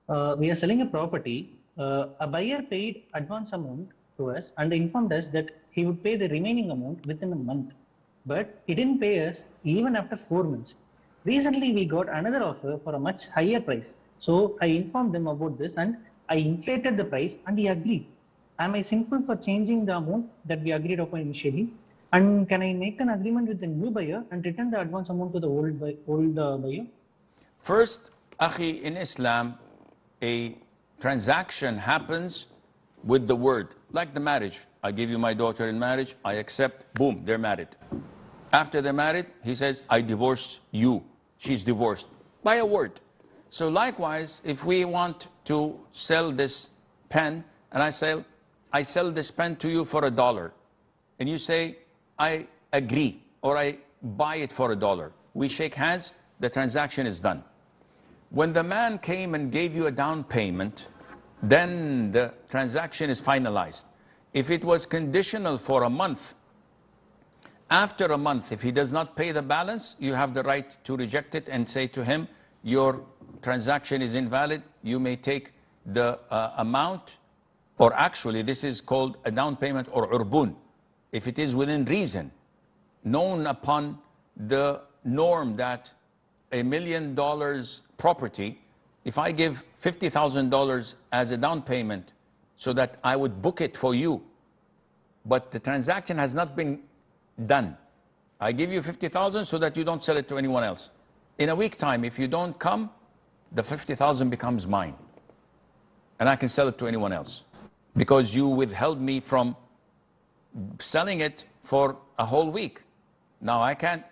We are selling a property. A buyer paid advance amount to us and informed us that he would pay the remaining amount within a month. But he didn't pay us even after 4 months. Recently, we got another offer for a much higher price. So I informed them about this and I inflated the price and he agreed. Am I sinful for changing the amount that we agreed upon initially? And can I make an agreement with the new buyer and return the advance amount to the old buyer? First, Akhi, in Islam, a transaction happens with the word, like the marriage. I give you my daughter in marriage, I accept, boom, they're married. After they're married, he says, I divorce you. She's divorced by a word. So likewise, if we want to sell this pen, and I sell this pen to you for $1, and you say, I agree, or I buy it for $1. We shake hands, the transaction is done. When the man came and gave you a down payment, then the transaction is finalized. If it was conditional for a month, after a month, if he does not pay the balance, you have the right to reject it and say to him, your transaction is invalid, you may take the amount, or actually this is called a down payment or urbun. If it is within reason, known upon the norm that $1 million property, if I give $50,000 as a down payment so that I would book it for you, but the transaction has not been done. I give you 50,000 so that you don't sell it to anyone else. In a week time, if you don't come, the 50,000 becomes mine. And I can sell it to anyone else. Because you withheld me from selling it for a whole week. Now I can't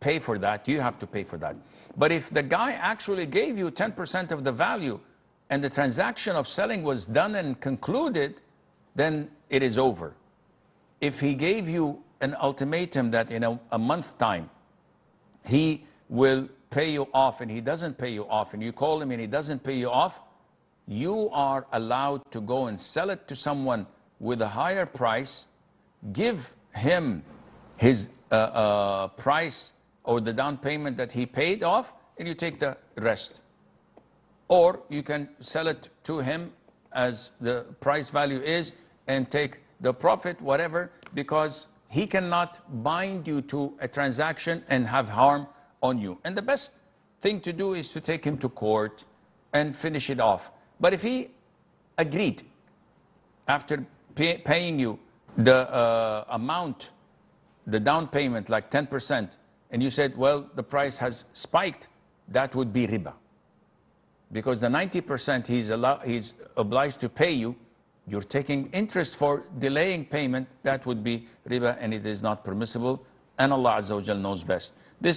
pay for that, you have to pay for that. But if the guy actually gave you 10% of the value and the transaction of selling was done and concluded, then it is over. If he gave you an ultimatum that in a month time, he will pay you off and he doesn't pay you off, and you call him and he doesn't pay you off, you are allowed to go and sell it to someone with a higher price, give him his price or the down payment that he paid off, and you take the rest. Or you can sell it to him as the price value is and take the profit, whatever, because he cannot bind you to a transaction and have harm on you. And the best thing to do is to take him to court and finish it off. But if he agreed after paying you the amount, the down payment, like 10%, and you said, well, the price has spiked, that would be riba. Because the 90% he's obliged to pay you, you're taking interest for delaying payment, that would be riba, and it is not permissible. And Allah Azza wa Jal knows best.